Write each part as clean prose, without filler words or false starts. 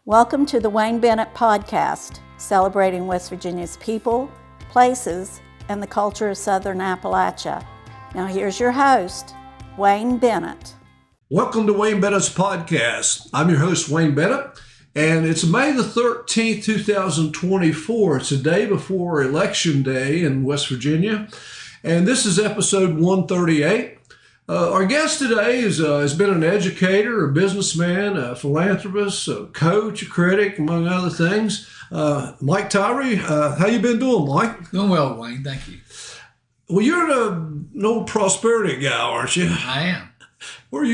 Welcome to the Wayne Bennett Podcast, celebrating West Virginia's people, places, and the culture of Southern Appalachia. Now here's your host, Wayne Bennett. Welcome to Wayne Bennett's Podcast. I'm your host, Wayne Bennett, and it's May the 13th, 2024. It's a day before Election Day in West Virginia, and this is episode 138. Our guest today has been an educator, a businessman, a philanthropist, a coach, a critic, among other things. Mike Tyree, how you been doing, Mike? Doing well, Wayne. Thank you. Well, you're an old prosperity guy, aren't you? I am. Where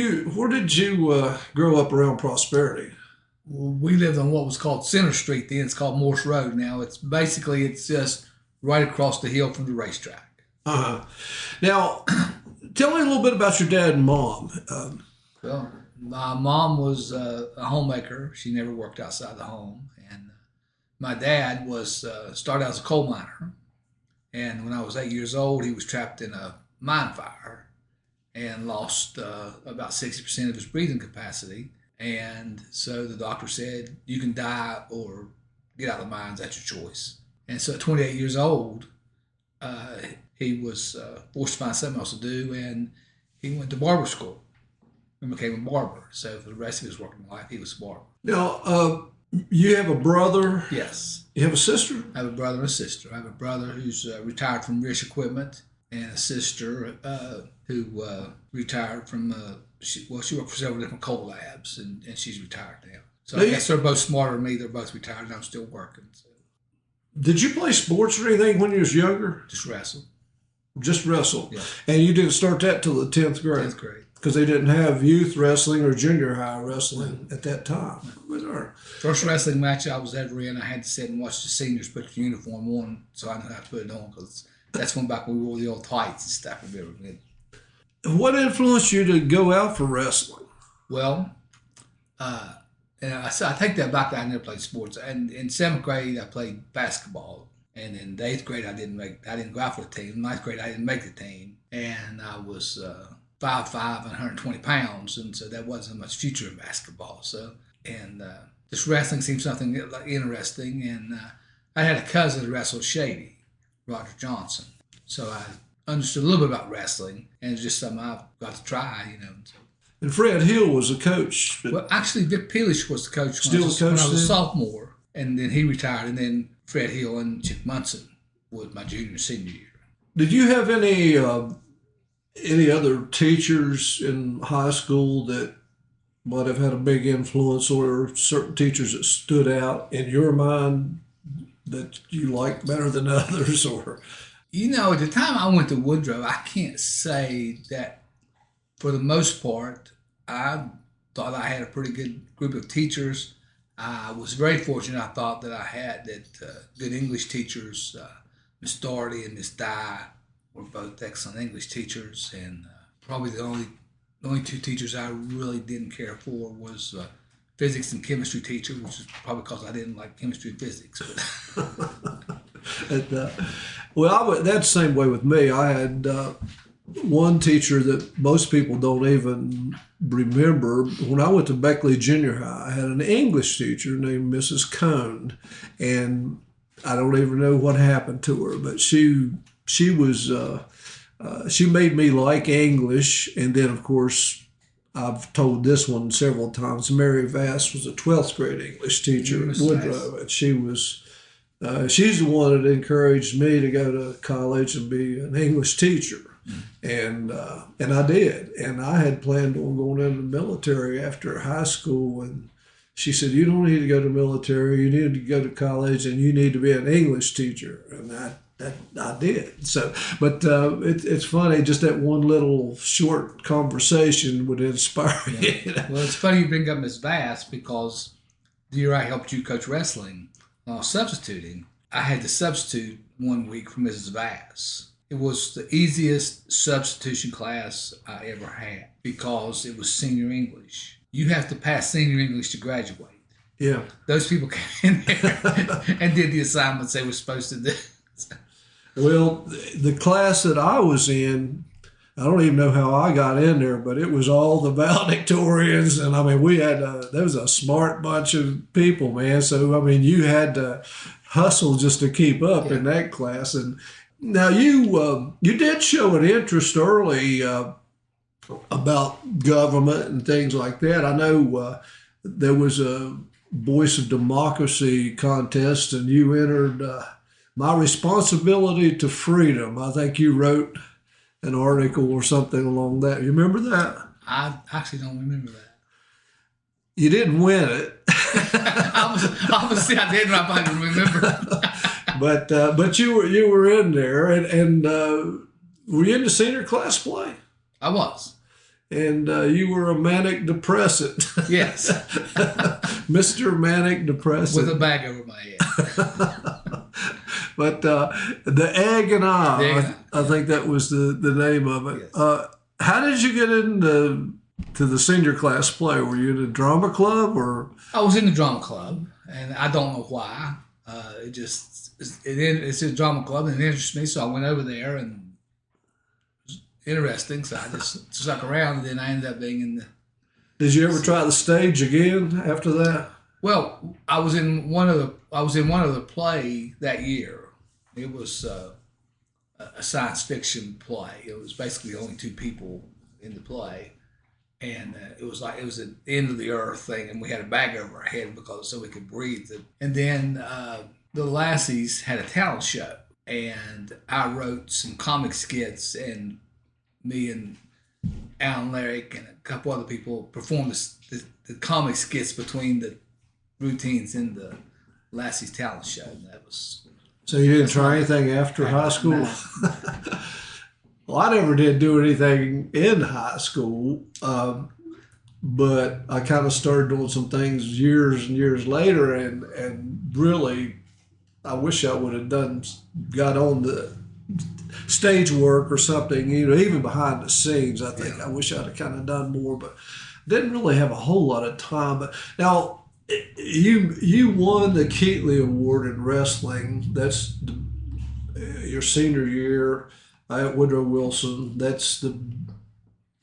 did you grow up around prosperity? Well, we lived on what was called Center Street then. It's called Morse Road now. It's just right across the hill from the racetrack. Uh-huh. Now, tell me a little bit about your dad and mom. Well, my mom was a homemaker. She never worked outside the home. And my dad started out as a coal miner. And when I was 8 years old, he was trapped in a mine fire and lost about 60% of his breathing capacity. And so the doctor said, you can die or get out of the mines, that's your choice. And so at 28 years old, he was forced to find something else to do, and he went to barber school and became a barber. So for the rest of his working life, he was a barber. Now, you have a brother? Yes. You have a sister? I have a brother and a sister. I have a brother who's retired from Rich Equipment, and a sister who retired from, she worked for several different coal labs, and she's retired now. So I guess they're both smarter than me. They're both retired, and I'm still working. So. Did you play sports or anything when you was younger? Just wrestle. Just wrestle? Yeah. And you didn't start that till the 10th grade? 10th grade. Because they didn't have youth wrestling or junior high wrestling at that time. First wrestling match I was ever in, I had to sit and watch the seniors put the uniform on, so I didn't have to put it on, because that's when back when we wore the old tights and stuff. What influenced you to go out for wrestling? Well, and I take that back. I never played sports. And in 7th grade, I played basketball. And in the 8th grade, I didn't go out for the team. In 9th grade, I didn't make the team. And I was 5'5" and 120 pounds, and so that wasn't much future in basketball. So, and this wrestling seemed something interesting. And I had a cousin who wrestled Shady, Roger Johnson. So I understood a little bit about wrestling, and it's just something I've got to try, And Fred Hill was a coach. Well, actually, Vic Peelish was the coach when I was a sophomore, and then he retired, and then Fred Hill and Chip Munson was my junior and senior year. Did you have any other teachers in high school that might have had a big influence, or certain teachers that stood out in your mind that you liked better than others? Or at the time I went to Woodrow, I can't say that for the most part I thought I had a pretty good group of teachers. I was very fortunate. I thought that I had good English teachers. Miss Doherty and Miss Dye were both excellent English teachers, and probably the only two teachers I really didn't care for was physics and chemistry teacher, which is probably because I didn't like chemistry and physics. Well, that's the same way with me. I had one teacher that most people don't even remember. When I went to Beckley Junior High, I had an English teacher named Mrs. Cone, and I don't even know what happened to her, but she made me like English. And then, of course, I've told this one several times, Mary Vass was a 12th grade English teacher at Woodrow, and she's the one that encouraged me to go to college and be an English teacher. And I did. And I had planned on going into the military after high school. And she said, you don't need to go to military. You need to go to college, and you need to be an English teacher. And I did. So, but it's funny, just that one little short conversation would inspire you. Well, it's funny you bring up Ms. Vass, because the year I helped you coach wrestling, when I was substituting, I had to substitute 1 week for Mrs. Vass. It was the easiest substitution class I ever had, because it was senior English. You have to pass senior English to graduate. Yeah. Those people came in there and did the assignments they were supposed to do. Well, the class that I was in, I don't even know how I got in there, but it was all the valedictorians. And I mean, there was a smart bunch of people, man. So, I mean, you had to hustle just to keep up in that class. And now you did show an interest early about government and things like that. I know there was a Voice of Democracy contest, and you entered My Responsibility to Freedom. I think you wrote an article or something along that. You remember that? I actually don't remember that. You didn't win it. Obviously, I didn't. I don't remember. but you were in there, and were you in the senior class play? I was. And you were a manic depressant. Yes. Mr. Manic Depressant. With a bag over my head. But the Egg and I think that was the name of it. Yes. How did you get into the senior class play? Were you in a drama club or? I was in the drama club, and I don't know why. It's a drama club, and it interested me, so I went over there, and it was interesting. So I just stuck around, and then I ended up being in the. Did you ever try the stage again after that? Well, I was in one of the play that year. It was a science fiction play. It was basically only two people in the play, and it was the end of the earth thing, and we had a bag over our head so we could breathe. And then the Lassies had a talent show, and I wrote some comic skits, and me and Alan Larrick and a couple other people performed the comic skits between the routines in the Lassie's talent show. And that was. So you didn't try anything after high school? No. Well, I never did do anything in high school, but I kind of started doing some things years and years later, and really, I wish I would have got on the stage work or something, even behind the scenes. I think I wish I'd have kind of done more, but didn't really have a whole lot of time. But now you won the Keatley Award in wrestling. That's your senior year at Woodrow Wilson. That's the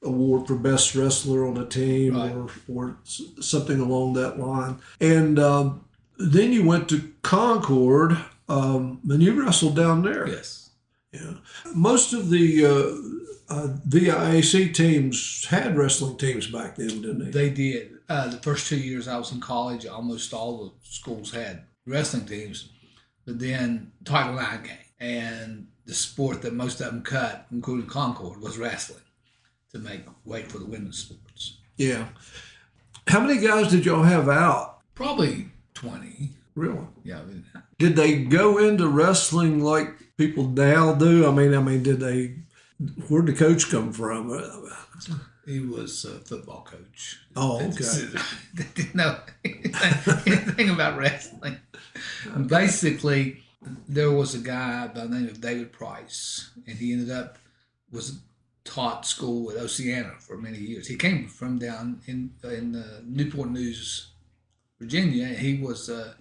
award for best wrestler on the team, right, or something along that line. And then you went to Concord, and you wrestled down there. Yes. Yeah. Most of the VIAC teams had wrestling teams back then, didn't they? They did. The first 2 years I was in college, almost all the schools had wrestling teams. But then Title IX came, and the sport that most of them cut, including Concord, was wrestling to make way for the women's sports. Yeah. How many guys did y'all have out? Probably 20. Really? Yeah. Did they go into wrestling like people now do? I mean, where'd the coach come from? He was a football coach. Oh, okay. They didn't know anything about wrestling. Okay. Basically, there was a guy by the name of David Price, and he was taught school at Oceana for many years. He came from down in Newport News, Virginia, and he was a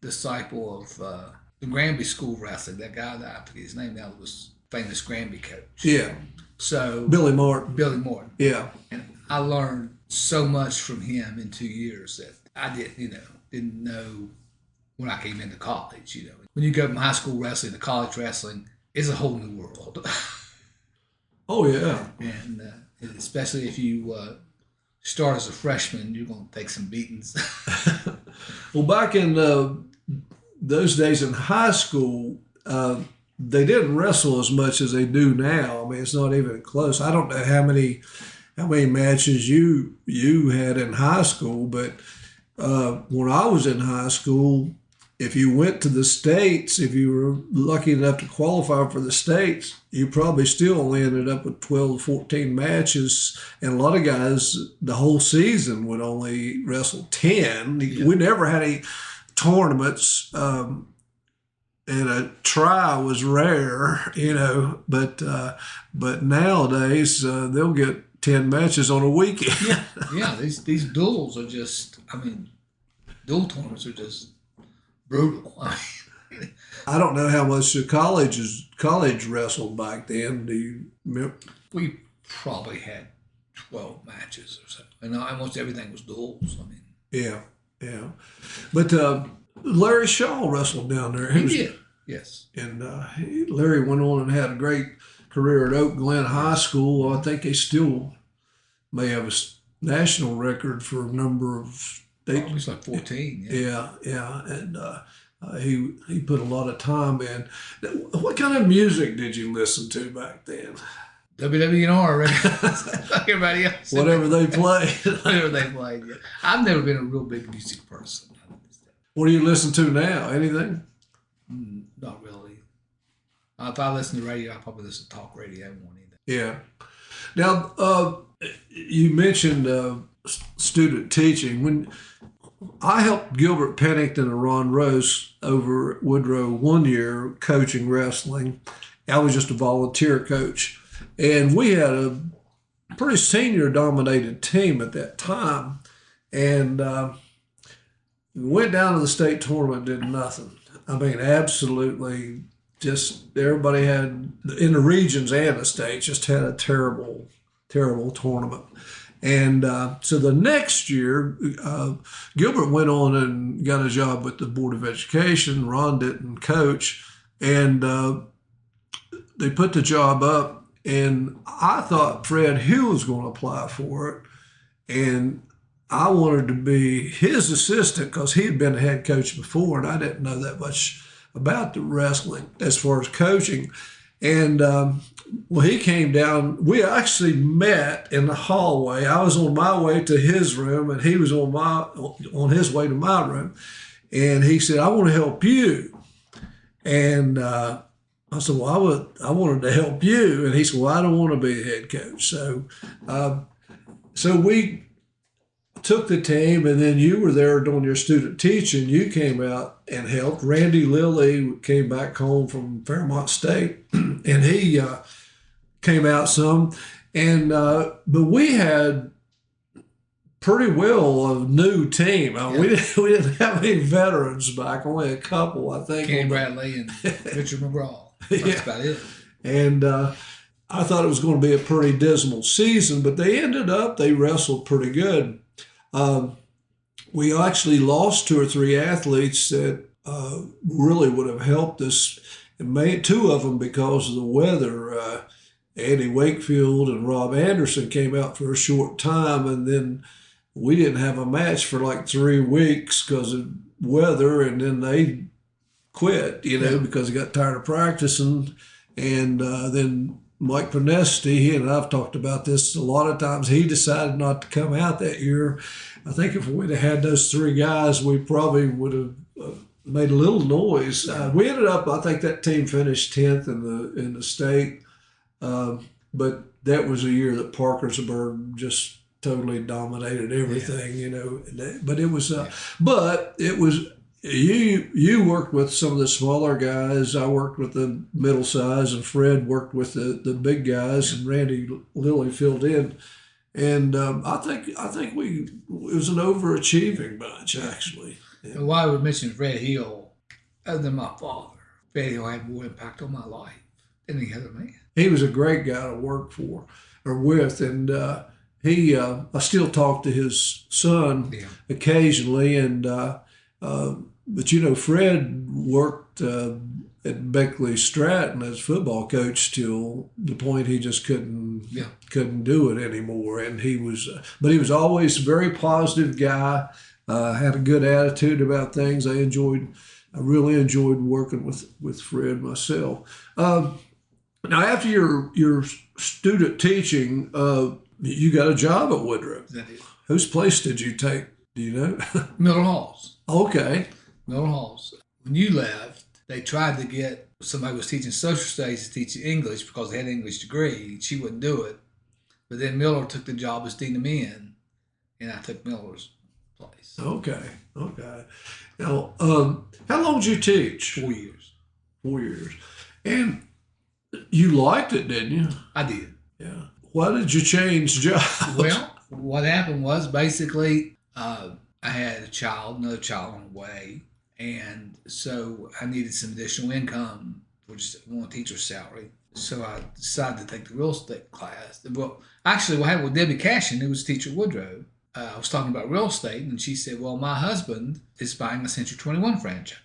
disciple of the Granby School of Wrestling. That guy, I forget his name now, was famous Granby coach. Yeah. So Billy Martin. Yeah. And I learned so much from him in 2 years that I didn't know when I came into college. When you go from high school wrestling to college wrestling, it's a whole new world. Oh yeah. And especially if you start as a freshman, you're going to take some beatings. Well, back in those days in high school, they didn't wrestle as much as they do now. I mean, it's not even close. I don't know how many matches you had in high school, but when I was in high school, if you went to the States, if you were lucky enough to qualify for the States, you probably still only ended up with 12 to 14 matches. And a lot of guys, the whole season would only wrestle 10. Yeah. We never had any tournaments. And a try was rare, but nowadays they'll get 10 matches on a weekend. Yeah. These duels are just, dual tournaments are just brutal. I don't know how much the college wrestled back then. Do you remember? probably had 12 matches or so. And almost everything was duels. I mean, Yeah, yeah. But Larry Shaw wrestled down there. he did, yes. And Larry went on and had a great career at Oak Glen High School. I think he still may have a national record for a number of Probably it's like 14. Yeah. Yeah. And he put a lot of time in. What kind of music did you listen to back then? WWNR, right? Like everybody else. Whatever they played. Whatever they played, yeah. I've never been a real big music person. What do you listen to now? Anything? Not really. If I listen to radio, I probably listen to talk radio more than anything. Yeah. Now, you mentioned student teaching. When I helped Gilbert Pennington and Ron Rose over at Woodrow one year coaching wrestling, I was just a volunteer coach. And we had a pretty senior-dominated team at that time. And we went down to the state tournament, did nothing. I mean, absolutely just everybody had, in the regions and the states, just had a terrible, terrible tournament. And so the next year, Gilbert went on and got a job with the Board of Education. Ron didn't coach. And they put the job up. And I thought Fred Hill was going to apply for it. And I wanted to be his assistant because he had been a head coach before, and I didn't know that much about the wrestling as far as coaching. And well, he came down. We actually met in the hallway. I was on my way to his room, and he was on his way to my room. And he said, "I want to help you." And I said, "Well, I wanted to help you." And he said, "Well, I don't want to be a head coach." So we took the team, and then you were there doing your student teaching. You came out and helped. Randy Lilly came back home from Fairmont State, and he came out some. And but we had pretty well a new team. We didn't have any veterans back, only a couple, I think. Kenny Bradley and Richard McGraw. That's about it. And I thought it was going to be a pretty dismal season, but they wrestled pretty good. We actually lost 2 or 3 athletes that really would have helped us, and 2 of them because of the weather. Andy Wakefield and Rob Anderson came out for a short time, and then we didn't have a match for like 3 weeks because of weather, and then they quit, because they got tired of practicing. And then Mike Pernesti, he and I've talked about this a lot of times, he decided not to come out that year. I think if we'd have had those 3 guys, we probably would have made a little noise. We ended up, I think that team finished 10th in the state, but that was a year that Parkersburg just totally dominated everything, But it was, you worked with some of the smaller guys. I worked with the middle size, and Fred worked with the big guys, and Randy Lilly filled in. And I think it was an overachieving bunch, actually. Yeah. And why I would mention Fred Hill, other than my father, Fred Hill had more impact on my life than any other man. He was a great guy to work for or with, and I still talk to his son occasionally, and but Fred worked at Beckley Stratton as football coach till the point he just couldn't do it anymore. And he was always a very positive guy. Had a good attitude about things. I really enjoyed working with Fred myself. Now, after your student teaching, you got a job at Woodrow. Whose place did you take? Do you know? Miller Halls. Okay. Miller Halls. When you left, they tried to get somebody who was teaching social studies to teach English because they had an English degree. She wouldn't do it. But then Miller took the job as dean of men, and I took Miller's place. Okay. Now, how long did you teach? 4 years. 4 years. And you liked it, didn't you? I did. Yeah. Why did you change jobs? Well, what happened was basically I had another child on the way, and so I needed some additional income for just one teacher's salary. So I decided to take the real estate class. Well, actually, what happened with Debbie Cashin, who was teacher Woodrow, I was talking about real estate, and she said, well, my husband is buying a Century 21 franchise,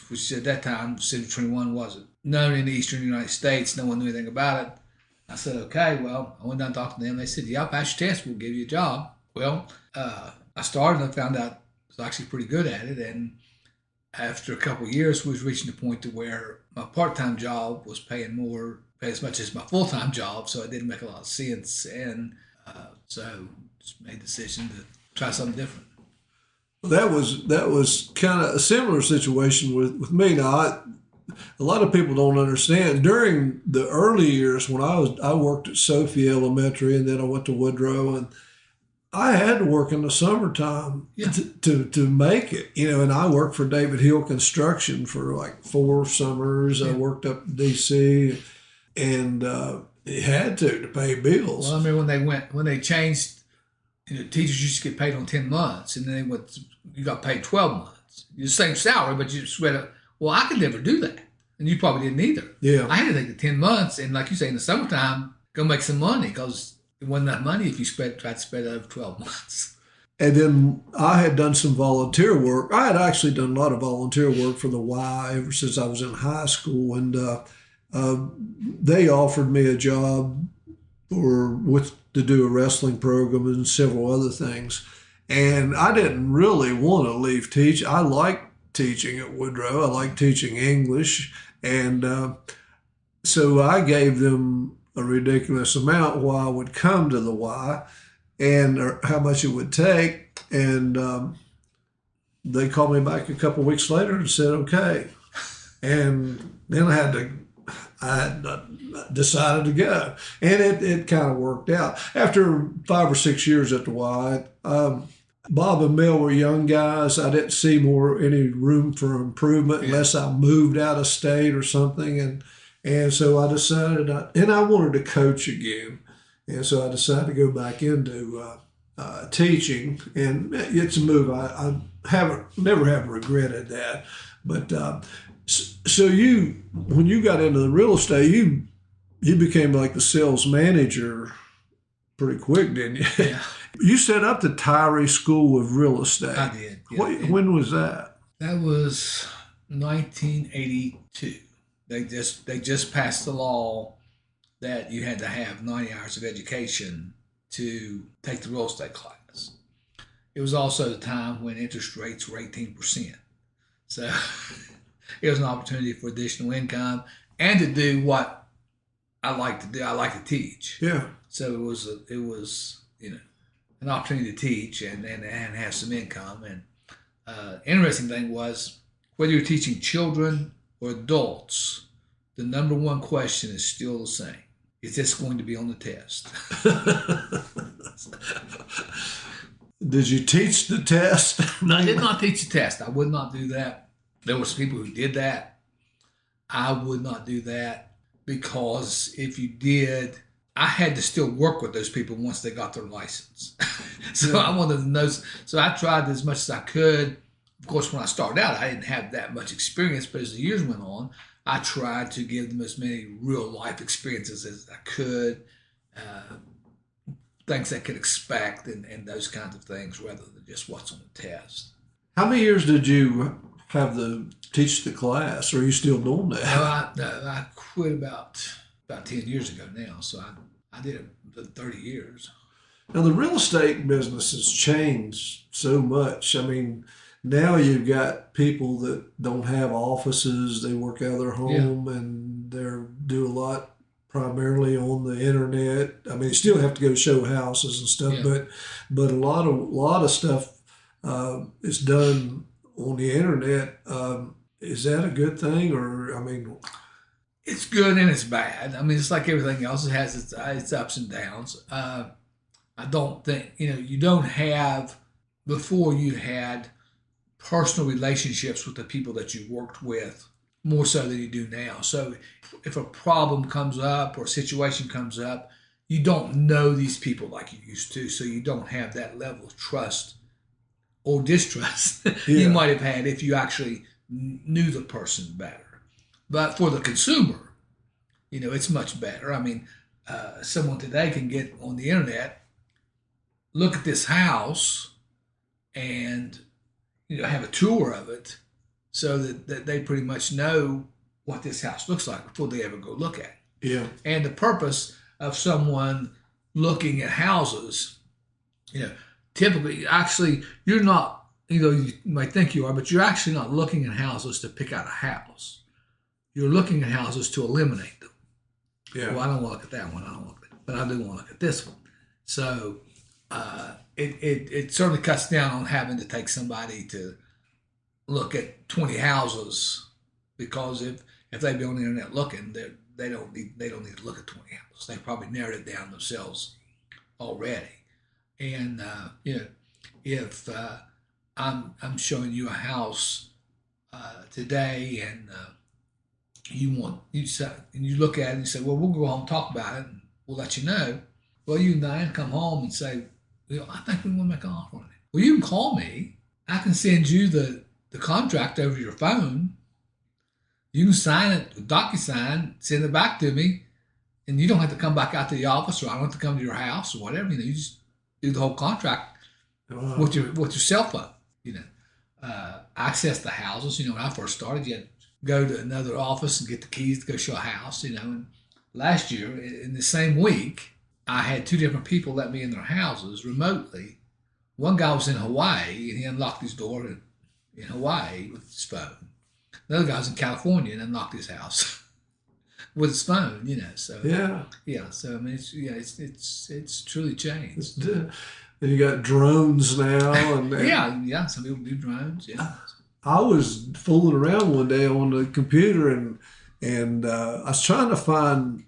which at that time, Century 21 wasn't known in the eastern United States. No one knew anything about it. I said, okay, well, I went down and talked to them. They said, yeah, pass your test, we'll give you a job. Well, I started and I found out I was actually pretty good at it. And after a couple of years, we was reaching the point to where my part-time job was paying as much as my full-time job, so it didn't make a lot of sense. And so just made the decision to try something different. That was kind of a similar situation with me. Now, a lot of people don't understand. During the early years when I worked at Sophie Elementary, and then I went to Woodrow, and I had to work in the summertime to make it, and I worked for David Hill Construction for like 4 summers. I worked up in D.C. and it had to pay bills. Well, I mean, when they changed, teachers used to get paid on 10 months, and then you got paid 12 months. The same salary, but you spread it. Well, I could never do that, and you probably didn't either. Yeah, I had to take the 10 months, and like you say, in the summertime, go make some money, because it wasn't enough money if you tried to spread it over 12 months. And then I had done some volunteer work. I had actually done a lot of volunteer work for the Y ever since I was in high school, and they offered me a job to do a wrestling program and several other things. And I didn't really want to leave teach. I liked teaching at Woodrow. I liked teaching English. And so I gave them a ridiculous amount while I would come to the Y and how much it would take. And they called me back a couple of weeks later and said, okay. And then I decided to go. And it kind of worked out. After 5 or 6 years at the Y, Bob and Mel were young guys. I didn't see any room for improvement unless I moved out of state or something. And so I decided, and I wanted to coach again. And so I decided to go back into teaching. And it's a move. I never have regretted that. But so when you got into the real estate, you became like the sales manager pretty quick, didn't you? Yeah. You set up the Tyree School of Real Estate. I did. Yeah. When was that? That was 1982. They just passed the law that you had to have 90 hours of education to take the real estate class. It was also the time when interest rates were 18%. So it was an opportunity for additional income and to do what I like to do. I like to teach. Yeah. So it was an opportunity to teach and have some income. And interesting thing was, whether you're teaching children or adults, the number one question is still the same. Is this going to be on the test? Did you teach the test? I did not teach the test. I would not do that. There were some people who did that. I would not do that, because if you did, I had to still work with those people once they got their license. So I wanted to know. So I tried as much as I could. Of course, when I started out, I didn't have that much experience, but as the years went on, I tried to give them as many real life experiences as I could, things they could expect and those kinds of things, rather than just what's on the test. How many years did you have to teach the class? Or are you still doing that? No, I quit about 10 years ago now, so I did it for 30 years. Now, the real estate business has changed so much. I mean, now you've got people that don't have offices. They work out of their home and they do a lot primarily on the internet. I mean, you still have to go show houses and stuff, but a lot of stuff is done on the internet. Is that a good thing? Or, I mean... It's good and it's bad. I mean, it's like everything else. It has its ups and downs. I don't think, you don't have, before you had personal relationships with the people that you worked with more so than you do now. So if a problem comes up or a situation comes up, you don't know these people like you used to. So you don't have that level of trust or distrust you might have had if you actually knew the person better. But for the consumer, it's much better. I mean, someone today can get on the internet, look at this house, and have a tour of it, so that they pretty much know what this house looks like before they ever go look at it. Yeah. And the purpose of someone looking at houses, typically, actually, you're not, you might think you are, but you're actually not looking at houses to pick out a house. You're looking at houses to eliminate them. Yeah. Well, I don't want to look at that one. I don't want to look at that, but I do want to look at this one. So it certainly cuts down on having to take somebody to look at 20 houses, because if they be on the internet looking, they don't need to look at 20 houses. They probably narrowed it down themselves already. And if I'm showing you a house today, and you look at it and you say, well, we'll go home and talk about it, and we'll let you know. Well, you and Diane come home and say, I think we want to make an offer on it. Well, you can call me. I can send you the contract over your phone. You can sign it with DocuSign, send it back to me, and you don't have to come back out to the office, or I don't have to come to your house or whatever. You just do the whole contract with your cell phone. Access the houses. When I first started, you had to go to another office and get the keys to go show a house. And last year, in the same week, I had 2 different people let me in their houses remotely. One guy was in Hawaii, and he unlocked his door in Hawaii with his phone. Another guy was in California and unlocked his house with his phone. So yeah. So I mean, it's truly changed. Then you got drones now, and yeah. Some people do drones. Yeah. I was fooling around one day on the computer, and I was trying to find.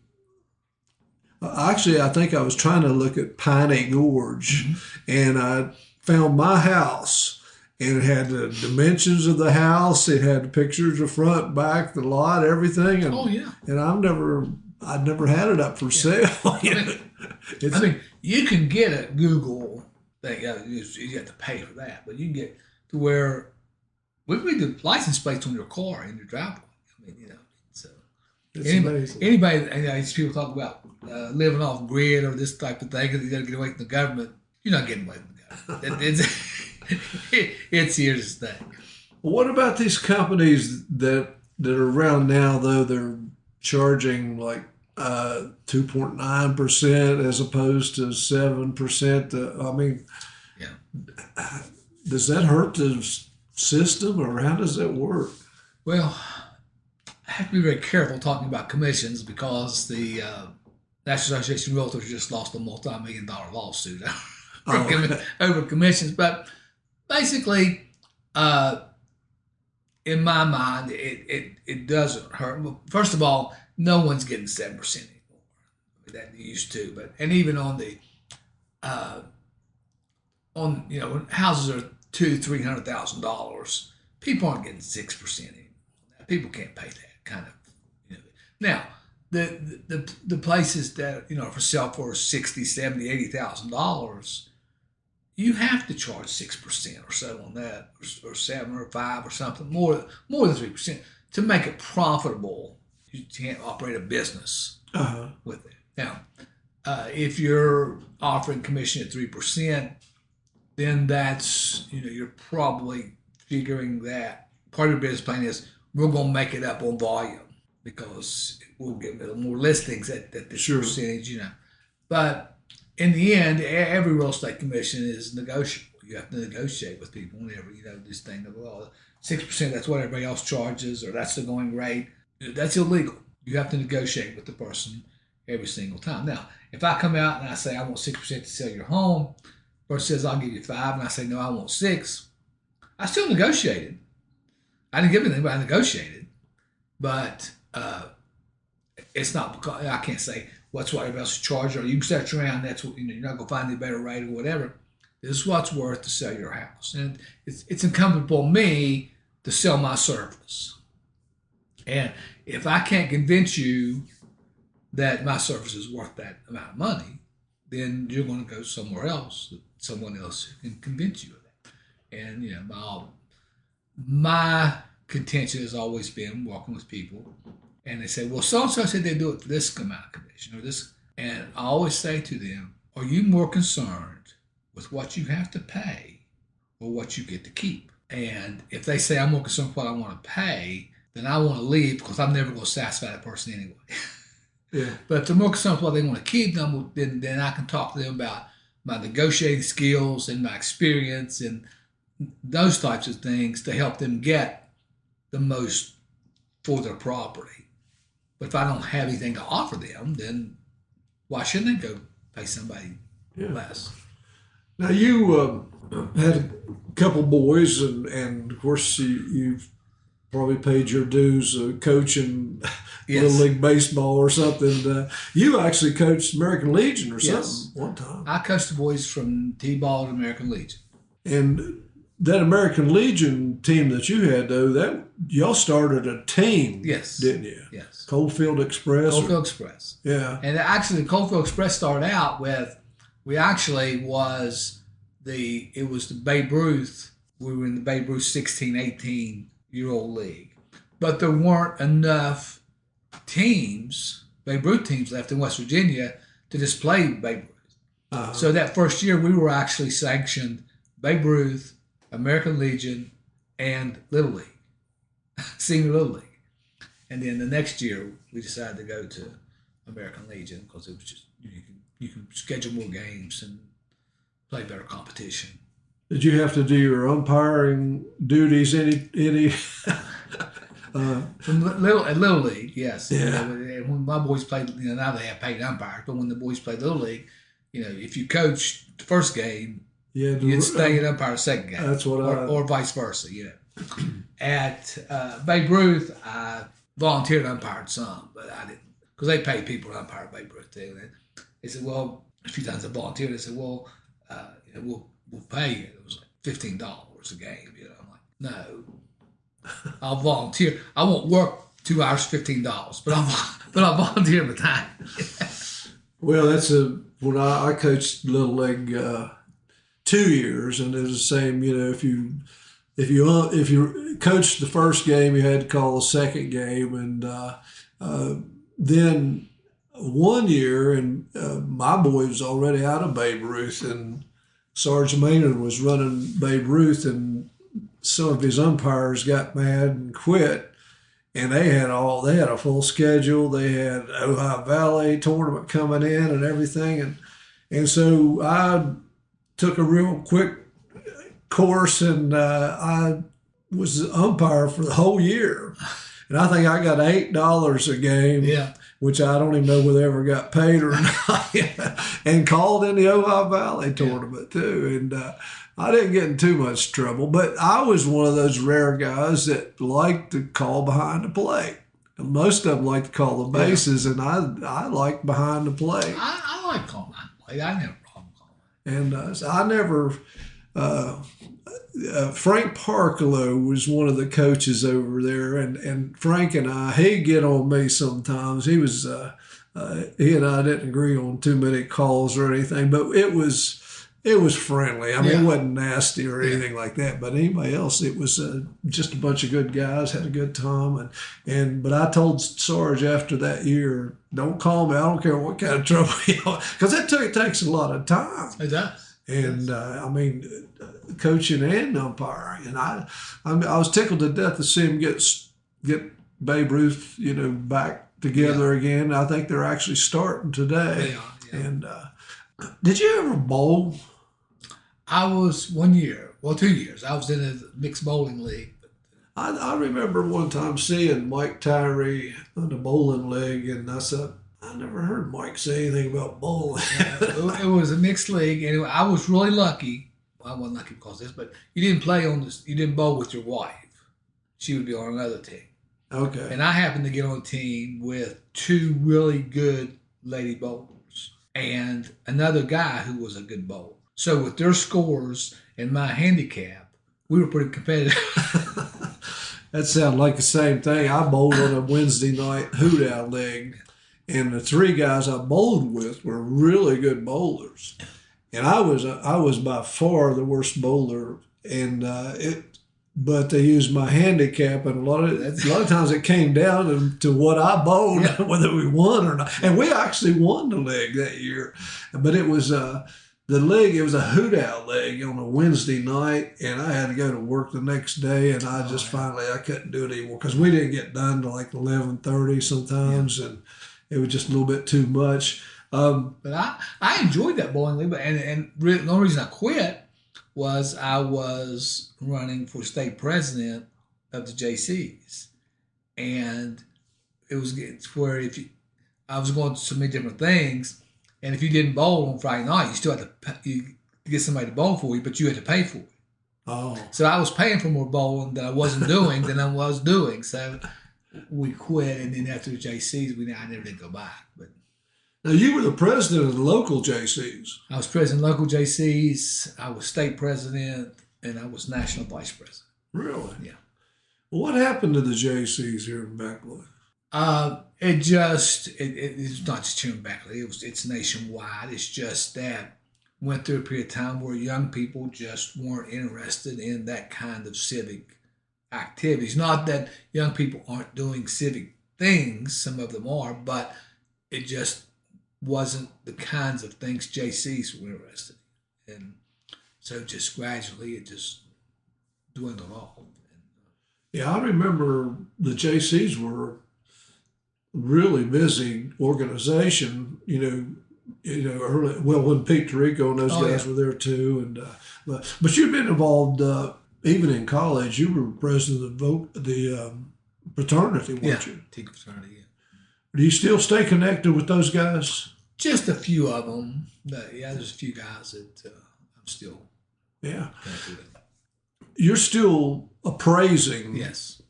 Actually, I think I was trying to look at Piney Gorge, and I found my house, and it had the dimensions of the house. It had the pictures of front, back, the lot, everything. And, and I'd never had it up for sale. I mean, you can get a Google thing. You have to pay for that, but you can get to where we can read the license plates on your car in your driveway. I mean, so anybody, these people talk about living off grid or this type of thing because you got to get away from the government. You're not getting away from the government. It's here to stay. What about these companies that are around now, though? They're charging like 2.9% as opposed to 7%. I mean, does that hurt the system, or how does that work? Well, I have to be very careful talking about commissions, because the National Association of Realtors just lost a multi-million-dollar lawsuit over commissions. But basically, in my mind, it doesn't hurt. Well, first of all, no one's getting 7% anymore. That they used to, and even on the when houses are $200,000-$300,000, people aren't getting 6% anymore. People can't pay that kind of. Now, the places that are for sale for $60,000, $70,000, $80,000, you have to charge 6% or so on that, or 7 or 5 or something, more than 3% to make it profitable. You can't operate a business with it. Now, if you're offering commission at 3%, then that's you're probably figuring that part of your business plan is we're going to make it up on volume, because we'll get more listings at this percentage, But in the end, every real estate commission is negotiable. You have to negotiate with people whenever, this thing of, 6%, that's what everybody else charges, or that's the going rate. That's illegal. You have to negotiate with the person every single time. Now, if I come out and I say I want 6% to sell your home, the person says I'll give you 5, and I say no, I want 6, I still negotiated. I didn't give anything, but I negotiated. But it's not because I can't say what's what everybody else charge, or you can search around. That's what you're not going to find any better rate or whatever. This is what's worth to sell your house, and it's incumbent upon me to sell my service. And if I can't convince you that my service is worth that amount of money, then you're going to go somewhere else. Someone else who can convince you of that. And my contention has always been working with people And they say, well, so-and-so said they do it for this amount of commission or this. And I always say to them, are you more concerned with what you have to pay or what you get to keep? And if they say I'm more concerned with what I want to pay, then I want to leave because I'm never going to satisfy that person anyway. Yeah. But if they're more concerned with what they want to keep, then I can talk to them about my negotiating skills and my experience and those types of things to help them get the most for their property. But if I don't have anything to offer them, then why shouldn't they go pay somebody less? Now you had a couple boys, and of course you've probably paid your dues coaching Little League baseball or something. You actually coached American Legion or something one time. I coached the boys from T-ball to American Legion. And that American Legion team that you had, though, that y'all started a team, didn't you? Yes. Coalfield Express. Coalfield Express. Yeah. And actually, the Coalfield Express started out with, it was the Babe Ruth. We were in the Babe Ruth 16, 18-year-old league. But there weren't enough teams, Babe Ruth teams left in West Virginia to display Babe Ruth. Uh-huh. So that first year, we were actually sanctioned Babe Ruth, American Legion, and Little League, Senior Little League. And then the next year, we decided to go to American Legion because it was just, you can schedule more games and play better competition. Did you have to do your umpiring duties any From Little League, yes. Yeah. When my boys played, now they have paid umpires, but when the boys played Little League, if you coached the first game, you'd stay and umpire the second game. That's what or vice versa, At Babe Ruth, I volunteered and umpired some, but I didn't, because they paid people to umpire Babe Ruth too. They said, well, a few times I volunteered. They said, well, we'll pay you. It was like $15 a game. I'm like, no, I'll volunteer. I won't work 2 hours, $15, but I'll volunteer my time. Well, when I coached Little League 2 years, and it was the same. If you coached the first game, you had to call the second game, and then 1 year, and my boy was already out of Babe Ruth, and Sergeant Maynard was running Babe Ruth, and some of his umpires got mad and quit. And they had a full schedule. They had Ohio Valley tournament coming in and everything, and so I took a real quick course, and I was the umpire for the whole year. And I think I got $8 a game, which I don't even know whether I ever got paid or not, and called in the Ohio Valley tournament too. And I didn't get in too much trouble, but I was one of those rare guys that liked to call behind the plate. And most of them like to call the bases, and I like behind the plate. I like calling behind the plate. I never problem calling. And so I never. Frank Parklow was one of the coaches over there, and Frank and he'd get on me sometimes. He and I didn't agree on too many calls or anything, but it was friendly. I mean, it wasn't nasty or anything like that. But anybody else, it was just a bunch of good guys, had a good time, but I told Sarge after that year, don't call me. I don't care what kind of trouble because it takes a lot of time. It does. And I mean, coaching and umpiring, and I was tickled to death to see him get Babe Ruth, back together again. I think they're actually starting today. They are, And did you ever bowl? I was 1 year, 2 years. I was in a mixed bowling league. I remember one time seeing Mike Tyree in the bowling league, and I said, I never heard Mike say anything about bowling. It was a mixed league. Anyway, I was really lucky. Well, I wasn't lucky because of this, but you didn't bowl with your wife. She would be on another team. Okay. And I happened to get on a team with 2 really good lady bowlers and another guy who was a good bowler. So with their scores and my handicap, we were pretty competitive. That sounded like the same thing. I bowled on a Wednesday night hoot owl league. And the 3 guys I bowled with were really good bowlers, and I was by far the worst bowler. And but they used my handicap, and a lot of times it came down to what I bowled, whether we won or not. And we actually won the league that year, but it was the league. It was a hoot out league on a Wednesday night, and I had to go to work the next day, and I just finally I couldn't do it anymore because we didn't get done till like 11:30 sometimes, and it was just a little bit too much. But I enjoyed that bowling league, and really, the only reason I quit was I was running for state president of the JCs, and it's where I was going to so many different things, and if you didn't bowl on Friday night, you still had to get somebody to bowl for you, but you had to pay for it. Oh, so I was paying for more bowling that I wasn't doing than I was doing. So we quit, and then after the JCs, I never did go back, but. Now, you were the president of the local JCs. I was president of local JCs, I was state president, and I was national vice president. Really? Yeah. Well, what happened to the JCs here in Beckley? It's not just here in Beckley. It's nationwide. It's just that went through a period of time where young people just weren't interested in that kind of civic activities. Not that young people aren't doing civic things, some of them are, but it just wasn't the kinds of things JCs were interested in. And so just gradually it just dwindled off. Yeah, I remember the JCs were really busy organization, early, well, when Pete Tyree and those guys were there too. And but you've been involved even in college. You were president of the fraternity, weren't you? Teacher fraternity, yeah. Do you still stay connected with those guys? Just a few of them. There's a few guys that I'm still connected with. You're still appraising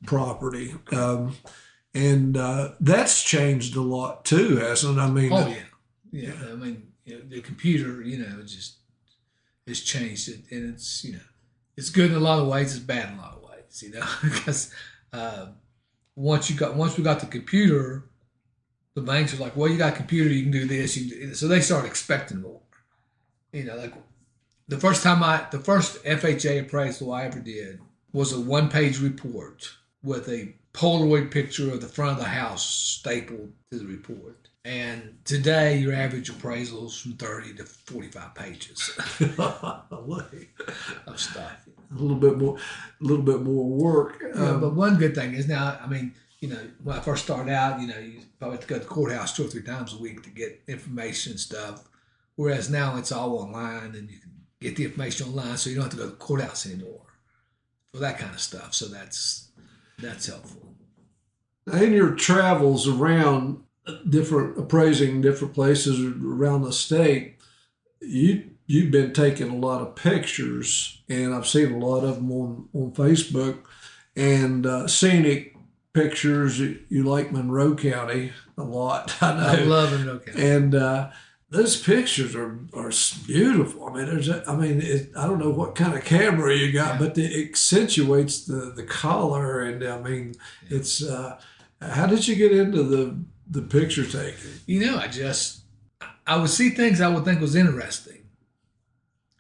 property, and that's changed a lot too, hasn't it? I mean, I mean, the computer, it's changed it, and it's good in a lot of ways, it's bad in a lot of ways, because once we got the computer. The banks are like, well, you got a computer, you can do this. So they start expecting more. Like the first FHA appraisal I ever did was a one-page report with a Polaroid picture of the front of the house stapled to the report. And today, your average appraisal is from 30 to 45 pages of stuff. A little bit more work. But one good thing is now, I mean, when I first started out, you probably have to go to the courthouse 2 or 3 times a week to get information and stuff. Whereas now it's all online and you can get the information online, so you don't have to go to the courthouse anymore for that kind of stuff. So that's helpful. In your travels around appraising different places around the state, you've been taking a lot of pictures, and I've seen a lot of them on Facebook, and scenic pictures. You like Monroe County a lot. I know. I love Monroe County. And those pictures are beautiful. I mean, I don't know what kind of camera you got, but it accentuates the color. And I mean, it's how did you get into the picture taking? I would see things I would think was interesting.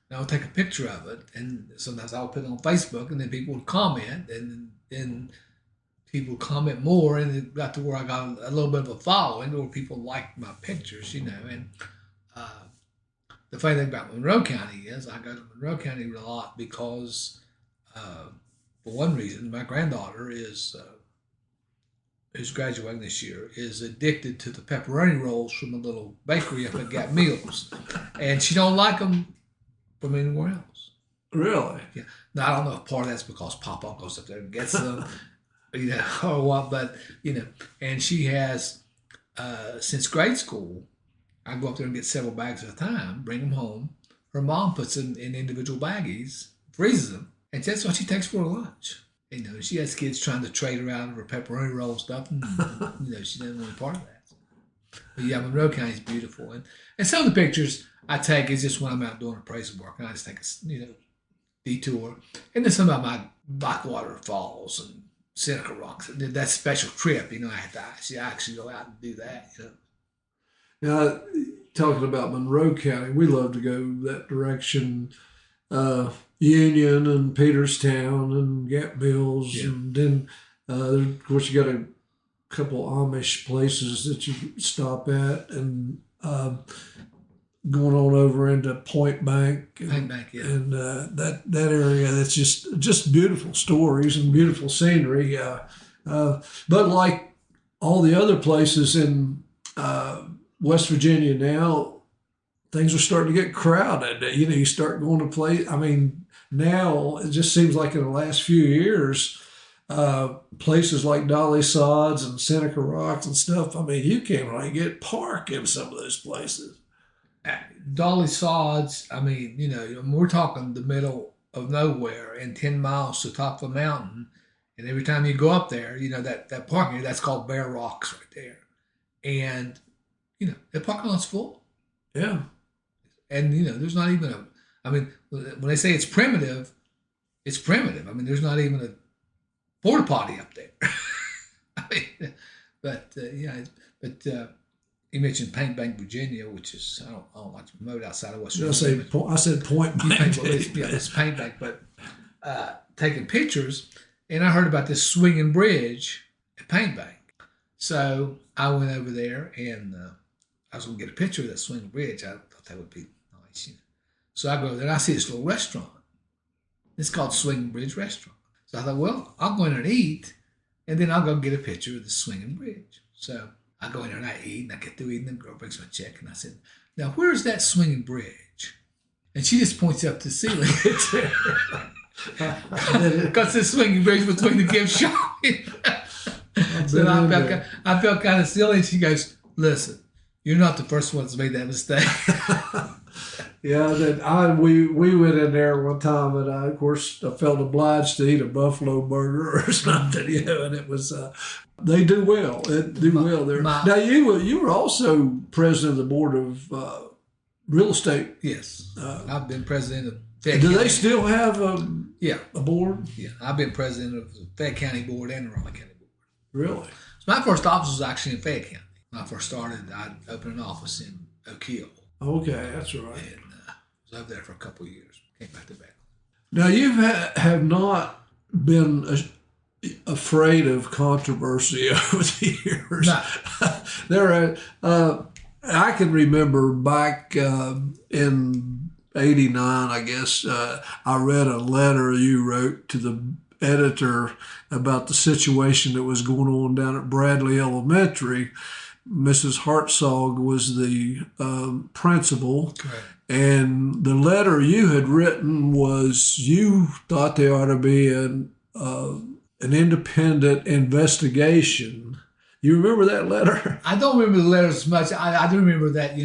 And I would take a picture of it, and sometimes I would put it on Facebook, and then people would comment, and then people comment more, and it got to where I got a little bit of a following, where people liked my pictures, and the funny thing about Monroe County is I go to Monroe County a lot because, for one reason, my granddaughter who's graduating this year, is addicted to the pepperoni rolls from a little bakery up at Gap Mills, and she don't like them from anywhere else. Really? Yeah. Now, I don't know if part of that's because Papa goes up there and gets them, or what, but, and she has, since grade school, I go up there and get several bags at a time, bring them home. Her mom puts them in individual baggies, freezes them, and that's what she takes for her lunch. She has kids trying to trade her out of her pepperoni roll stuff, and, she doesn't want any part of that. But yeah, Monroe County is beautiful. And some of the pictures I take is just when I'm out doing appraisal work, and I just take a, detour. And then some of my Blackwater Falls and Seneca Rocks, that special trip, I had to actually go out and do that, Now, talking about Monroe County, we love to go that direction. Union and Peterstown and Gap Mills, Yeah. and then of course you got a couple Amish places that you stop at, and going on over into Point Bank, Paint Bank, yeah. and that area. That's just beautiful stories and beautiful scenery. But like all the other places in West Virginia now, things are starting to get crowded. You know, you start going to play. I mean, now it just seems like in the last few years, places like Dolly Sods and Seneca Rocks and stuff. I mean, you can't really get park in some of those places. Dolly Sods, I mean, we're talking the middle of nowhere and 10 miles to the top of a mountain. And every time you go up there, that parking area, that's called Bear Rocks right there. And, the parking lot's full. Yeah. And, there's not even when they say it's primitive, it's primitive. I mean, there's not even a porta potty up there. I mean, you mentioned Paint Bank, Virginia, which is, I don't like to promote outside of West Virginia. I said Point Bank. It's Paint Bank, but taking pictures, and I heard about this swinging bridge at Paint Bank. So I went over there, and I was going to get a picture of that swinging bridge. I thought that would be nice. So I go over there, and I see this little restaurant. It's called Swinging Bridge Restaurant. So I thought, well, I'll go in there and eat, and then I'll go get a picture of the swinging bridge. So I go in there and I eat, and I get through eating, and the girl brings me a check, and I said, now, where's that swinging bridge? And she just points up to the ceiling. Because the swinging bridge between the gift shop. So I felt kind of silly, and she goes, listen, you're not the first one that's made that mistake. Yeah, we went in there one time, and of course I felt obliged to eat a buffalo burger or something, and it was they do well. They do well there. Now you were also president of the board of real estate. Yes, I've been president of. Do they still have a board? Yeah, I've been president of the Fayette County Board and the Raleigh County Board. Really? So my first office was actually in Fayette County. When I first started, I opened an office in Oak Hill. Okay, that's right. And was over there for a couple of years. Came back to Bennett. Now you have not been afraid of controversy over the years. No. I can remember back in '89, I guess, I read a letter you wrote to the editor about the situation that was going on down at Bradley Elementary. Mrs. Hartzog was the principal. Correct. And the letter you had written was you thought there ought to be an independent investigation. You remember that letter? I don't remember the letter as much. I do remember that,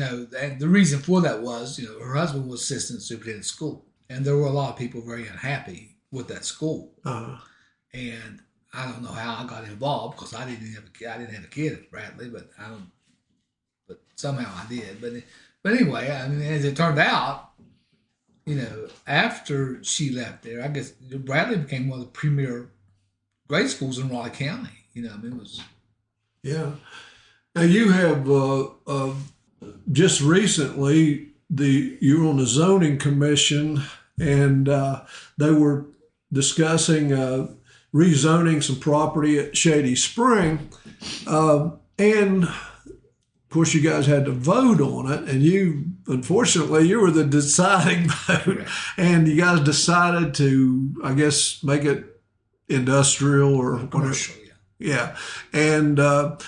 the reason for that was, her husband was assistant superintendent of school. And there were a lot of people very unhappy with that school. Uh-huh. And I don't know how I got involved because I didn't have a kid at Bradley, but somehow I did. But anyway, I mean, as it turned out, after she left there, I guess Bradley became one of the premier grade schools in Raleigh County. It was. Yeah. Now you have just recently you were on the zoning commission, and they were discussing rezoning some property at Shady Spring, and of course you guys had to vote on it, and unfortunately you were the deciding vote, and you guys decided to, I guess, make it industrial or commercial. Yeah, and a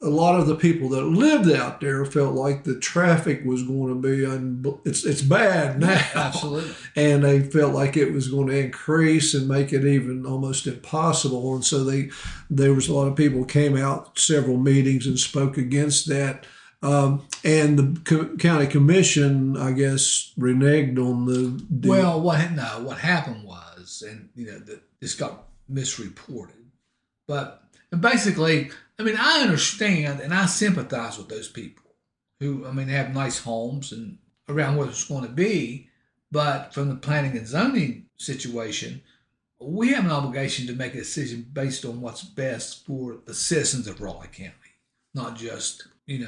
lot of the people that lived out there felt like the traffic was going to be it's bad now. Yeah, absolutely. And they felt like it was going to increase and make it even almost impossible. And so there was a lot of people who came out several meetings and spoke against that. And the county commission, I guess, reneged on the well, what happened was, and this got misreported, but basically, I mean, I understand and I sympathize with those people who, have nice homes and around where it's going to be. But from the planning and zoning situation, we have an obligation to make a decision based on what's best for the citizens of Raleigh County, not just, we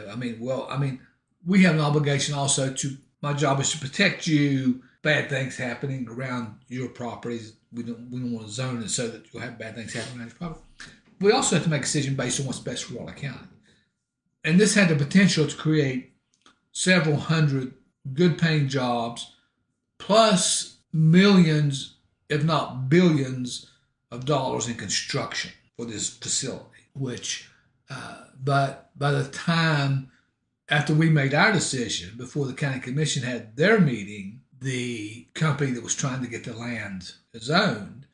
have an obligation also my job is to protect you bad things happening around your properties. We don't want to zone it so that you'll have bad things happening around your property. We also have to make a decision based on what's best for Raleigh County. And this had the potential to create several hundred good-paying jobs, plus millions, if not billions, of dollars in construction for this facility. But by the time after we made our decision, before the county commission had their meeting, the company that was trying to get the land zoned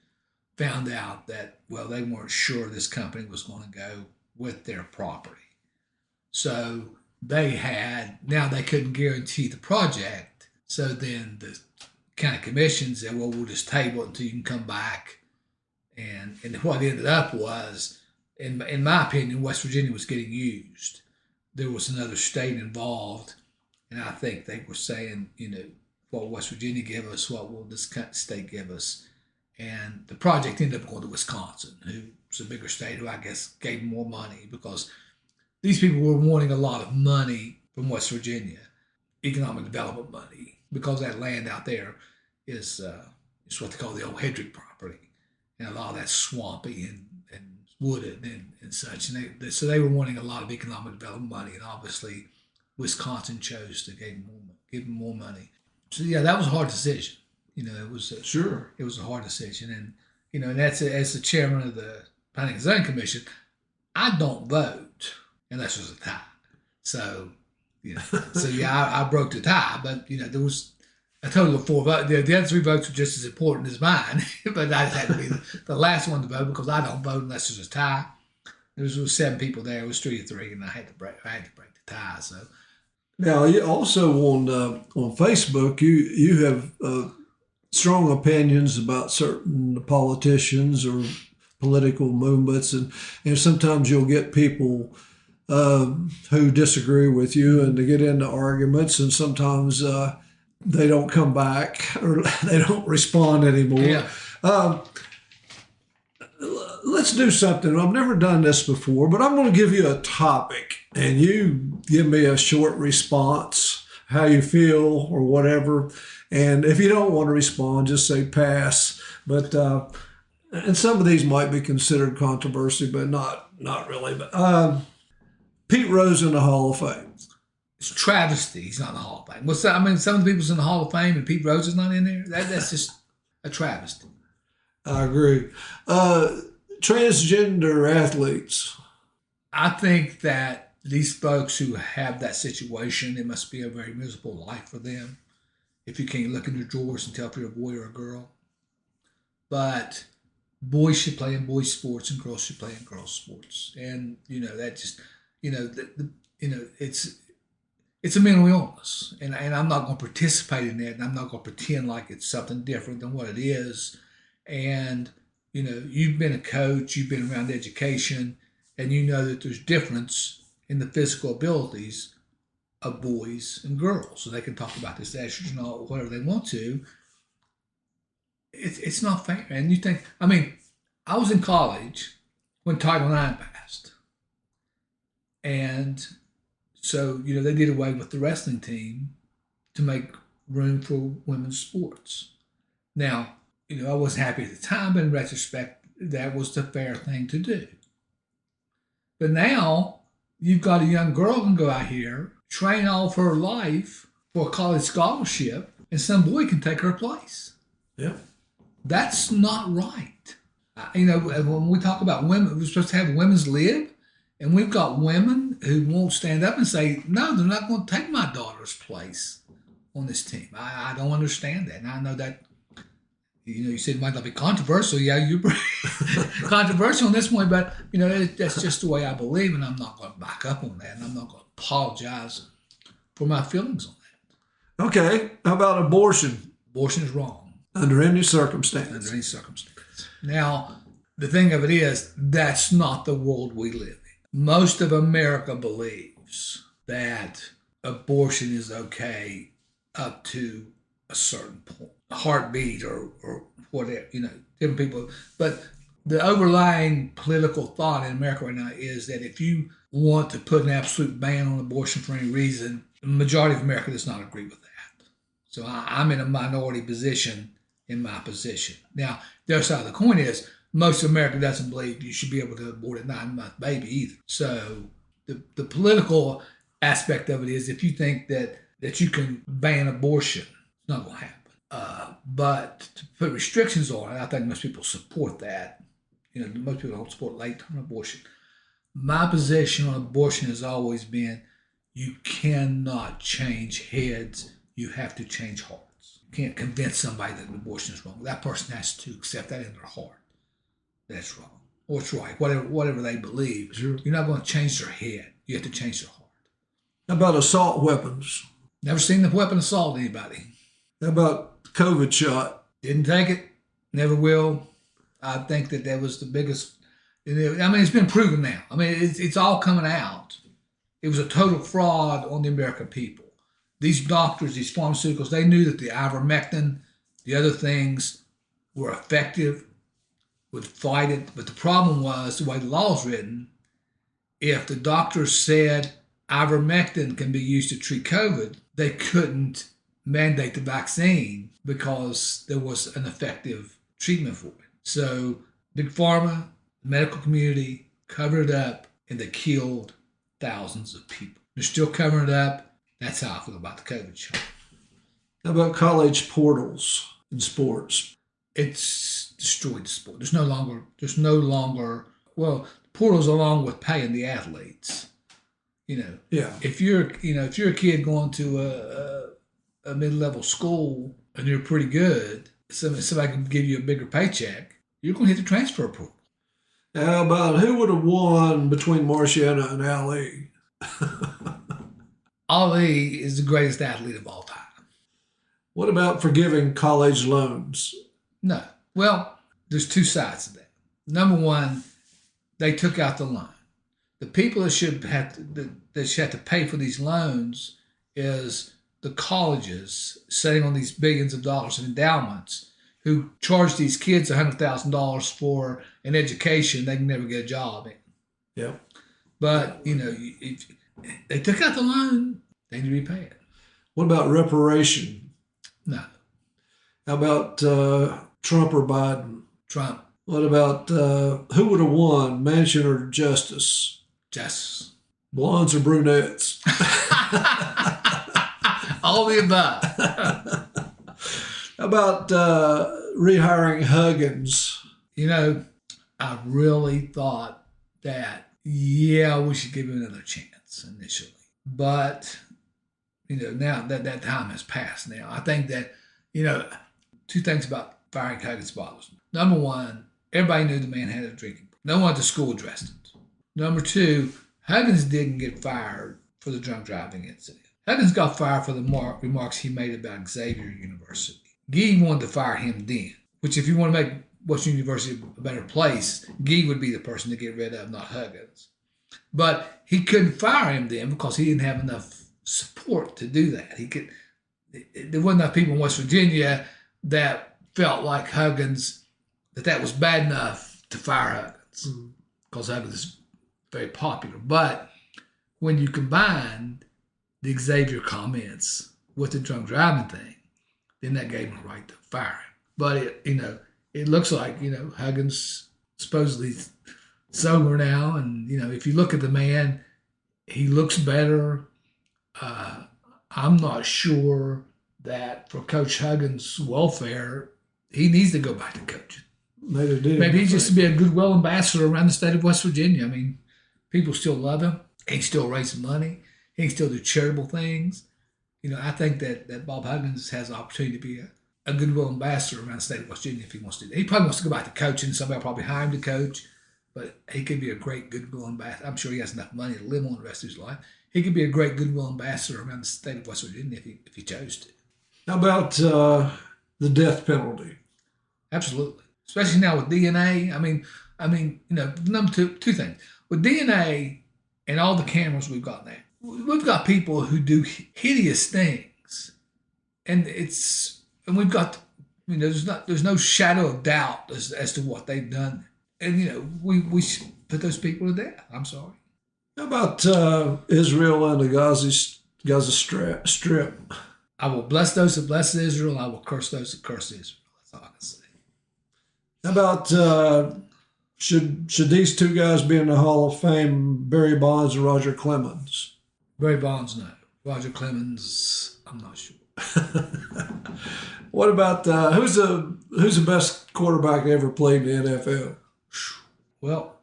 found out that, well, they weren't sure this company was going to go with their property. So now they couldn't guarantee the project. So then the county commission said, well, we'll just table it until you can come back. And what ended up was, in my opinion, West Virginia was getting used. There was another state involved, and I think they were saying, what West Virginia give us, what will this state give us? And the project ended up going to Wisconsin, who's a bigger state, who I guess gave more money, because these people were wanting a lot of money from West Virginia, economic development money, because that land out there is what they call the old Hedrick property, and a lot of that's swampy and wooded and such. And so they were wanting a lot of economic development money, and obviously Wisconsin chose to give them more money. So yeah, that was a hard decision. It was It was a hard decision, and that's as the chairman of the Planning and Zoning Commission, I don't vote unless there's a tie. So I broke the tie, but there was a total of 4 votes. The other 3 votes were just as important as mine, but I just had to be the last one to vote because I don't vote unless there's a tie. There was 7 people there. It was 3-3, and I had to break the tie. So now, you also on Facebook, you have strong opinions about certain politicians or political movements, and sometimes you'll get people who disagree with you, and they get into arguments, and sometimes they don't come back or they don't respond anymore. Yeah. Let's do something. I've never done this before, but I'm going to give you a topic, and you give me a short response, how you feel or whatever. And if you don't want to respond, just say pass. But and some of these might be considered controversy, but not really. But Pete Rose in the Hall of Fame. It's a travesty. He's not in the Hall of Fame. What's that? I mean, some of the people's in the Hall of Fame, and Pete Rose is not in there. That's just a travesty. I agree. Transgender athletes. I think that these folks who have that situation, it must be a very miserable life for them if you can't look in your drawers and tell if you're a boy or a girl. But boys should play in boys' sports and girls should play in girls' sports. And, that just, it's a mental illness. And I'm not going to participate in that, and I'm not going to pretend like it's something different than what it is. And, you've been a coach, you've been around education, and you know that there's difference in the physical abilities of boys and girls. So they can talk about this estrogen or whatever they want to. It's not fair. And you think, I was in college when Title IX passed. And so, they did away with the wrestling team to make room for women's sports. Now, I wasn't happy at the time, but in retrospect, that was the fair thing to do. But now, you've got a young girl who can go out here, train all of her life for a college scholarship, and some boy can take her place. Yeah. That's not right. When we talk about women, we're supposed to have women's lib, and we've got women who won't stand up and say, no, they're not going to take my daughter's place on this team. I don't understand that. And I know that, you said it might not be controversial. Yeah, you're controversial on this one, but, that's just the way I believe, and I'm not going to back up on that, and I'm not going to apologize for my feelings on that. Okay. How about abortion? Abortion is wrong. Under any circumstance. Under any circumstance. Now, the thing of it is, that's not the world we live in. Most of America believes that abortion is okay up to a certain point. Heartbeat or whatever, different people. But the overlying political thought in America right now is that if you want to put an absolute ban on abortion for any reason, the majority of America does not agree with that. So I'm in a minority position in my position. Now, the other side of the coin is most of America doesn't believe you should be able to abort a 9-month baby either. So the political aspect of it is if you think that you can ban abortion, it's not going to happen. But to put restrictions on it, I think most people support that. Most people don't support late-term abortion. My position on abortion has always been you cannot change heads. You have to change hearts. You can't convince somebody that abortion is wrong. That person has to accept that in their heart. That's wrong. Or it's right. Whatever they believe. Sure. You're not going to change their head. You have to change their heart. How about assault weapons? Never seen the weapon assault anybody. How about the COVID shot? Didn't take it. Never will. I think that was the biggest. It's been proven now. It's all coming out. It was a total fraud on the American people. These doctors, these pharmaceuticals, they knew that the ivermectin, the other things were effective, would fight it. But the problem was the way the law is written, if the doctors said ivermectin can be used to treat COVID, they couldn't mandate the vaccine because there was an effective treatment for it. So Big Pharma, the medical community covered it up and they killed thousands of people. They're still covering it up. That's how I feel about the COVID shot. How about college portals in sports? It's destroyed the sport. There's no longer portals along with paying the athletes. Yeah. If you're a kid going to a mid-level school and you're pretty good, somebody can give you a bigger paycheck, you're going to hit the transfer portal. How about who would have won between Marciano and Ali? Ali is the greatest athlete of all time. What about forgiving college loans? No. Well, there's two sides to that. Number one, they took out the loan. The people that should have to pay for these loans is the colleges sitting on these billions of dollars in endowments who charge these kids $100,000 for an education they can never get a job in. Yeah. But, if they took out the loan, they need to repay it. What about reparation? No. How about Trump or Biden? Trump. What about who would have won, Manchin or Justice? Justice. Blondes or brunettes? All the above. How about rehiring Huggins? I really thought that, we should give him another chance initially. But, now that time has passed now. I think that, two things about firing Huggins bothers me. Number one, everybody knew the man had a drinking problem. No one at the school addressed it. Number two, Huggins didn't get fired for the drunk driving incident. Huggins got fired for the remarks he made about Xavier University. Gee wanted to fire him then, which if you want to make Western University a better place, Gee would be the person to get rid of, not Huggins. But he couldn't fire him then because he didn't have enough support to do that. There wasn't enough people in West Virginia that felt like Huggins, that was bad enough to fire Huggins because Huggins is very popular. But when you combine the Xavier comments with the drunk driving thing, then that gave him a right to fire him. But it looks like, Huggins supposedly sober now. And, if you look at the man, he looks better. I'm not sure that for Coach Huggins' welfare, he needs to go back to coaching. Maybe he just be a goodwill ambassador around the state of West Virginia. People still love him. He can still raise money. He can still do charitable things. I think that Bob Huggins has the opportunity to be a goodwill ambassador around the state of West Virginia if he wants to do that. He probably wants to go back to coaching. Somebody will probably hire him to coach, but he could be a great goodwill ambassador. I'm sure he has enough money to live on the rest of his life. He could be a great goodwill ambassador around the state of West Virginia if he chose to. How about the death penalty? Absolutely, especially now with DNA. Number two things with DNA and all the cameras we've got now. We've got people who do hideous things, and we've got, there's no shadow of doubt as to what they've done, and we should put those people to death. I'm sorry. How about Israel and the Gaza Strip? I will bless those that bless Israel, and I will curse those that curse Israel. That's all I can say. How about should these two guys be in the Hall of Fame, Barry Bonds and Roger Clemens? Barry Bonds, no. Roger Clemens, I'm not sure. What about who's the best quarterback ever played in the NFL? Well,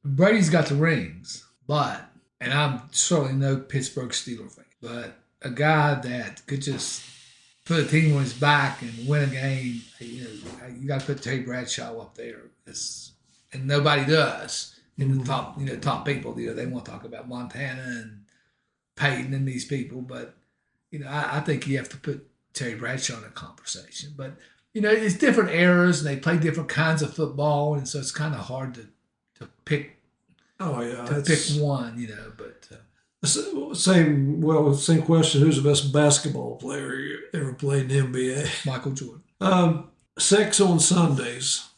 Brady's got the rings, and I'm certainly no Pittsburgh Steelers fan, but a guy that could just put a team on his back and win a game, you got to put Terry Bradshaw up there. And nobody does. In the top people, they want to talk about Montana and Peyton and these people, but I think you have to put Terry Bradshaw in a conversation. But it's different eras, and they play different kinds of football, and so it's kind of hard to pick. Oh yeah, pick one, But same question. Who's the best basketball player you ever played in the NBA? Michael Jordan. Sex on Sundays.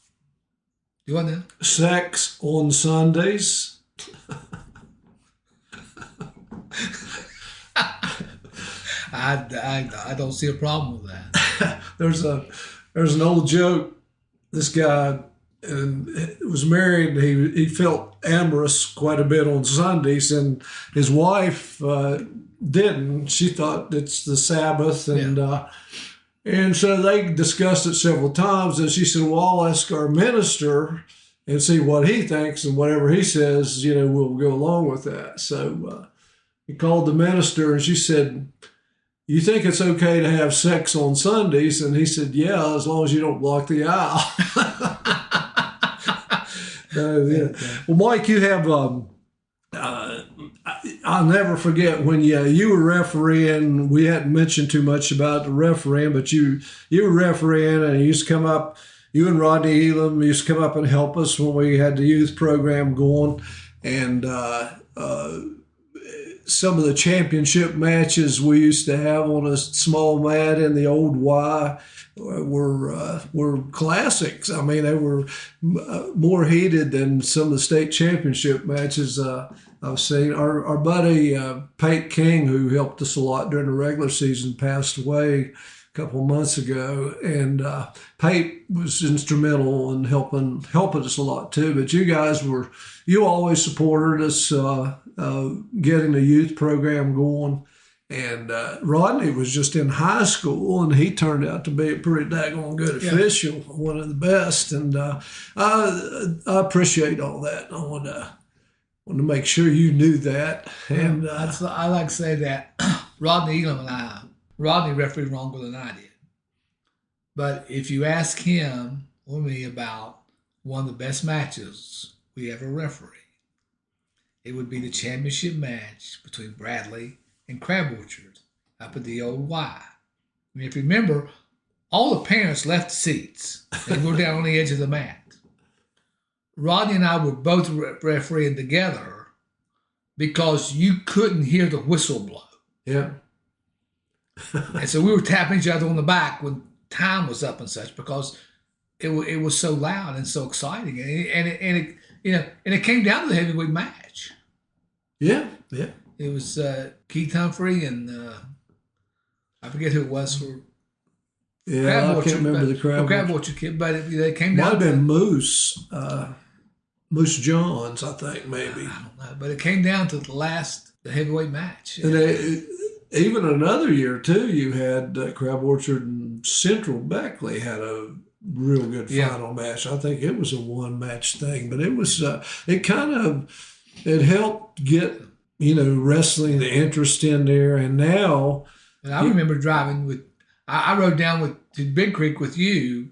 You want that? Sex on Sundays. I don't see a problem with that. There's an old joke. This guy was married. He felt amorous quite a bit on Sundays, and his wife didn't. She thought it's the Sabbath, and so they discussed it several times. And she said, "Well, I'll ask our minister and see what he thinks, and whatever he says, we'll go along with that." So he called the minister, and she said, "You think it's okay to have sex on Sundays?" And he said, "Yeah, as long as you don't block the aisle." Yeah. Well, Mike, you have. I'll never forget when you were refereeing. We hadn't mentioned too much about the refereeing, but you were refereeing, and you used to come up. You and Rodney Elam used to come up and help us when we had the youth program going, and some of the championship matches we used to have on a small mat in the old Y were classics. I mean, they were more heated than some of the state championship matches I've seen. Our buddy Pate King, who helped us a lot during the regular season, passed away a couple of months ago, and Pate was instrumental in helping us a lot too. But you always supported us getting the youth program going. And Rodney was just in high school, and he turned out to be a pretty daggone good official, one of the best. And I appreciate all that. I want to make sure you knew that. And I like to say that Rodney Elam and Rodney refereed longer than I did. But if you ask him or me about one of the best matches we ever refereed, it would be the championship match between Bradley and Crab Orchard up at the old Y. I mean, if you remember, all the parents left the seats and were down on the edge of the mat. Rodney and I were both refereeing together because you couldn't hear the whistle blow. Yeah. And so we were tapping each other on the back when time was up and such because it was so loud and so exciting, and it came down to the heavyweight match. Yeah. It was Keith Humphrey and I forget who it was for. Yeah, I can't remember the Crab Orchard kid, but they came down. Might have been Moose Johns, I think, maybe. I don't know, but it came down to the heavyweight match. And even another year too, you had Crab Orchard and Central Beckley had a real good final match. I think it was a one-match thing, but it was it helped get wrestling, the interest in there, and now. And I remember driving with. I rode down to Big Creek with you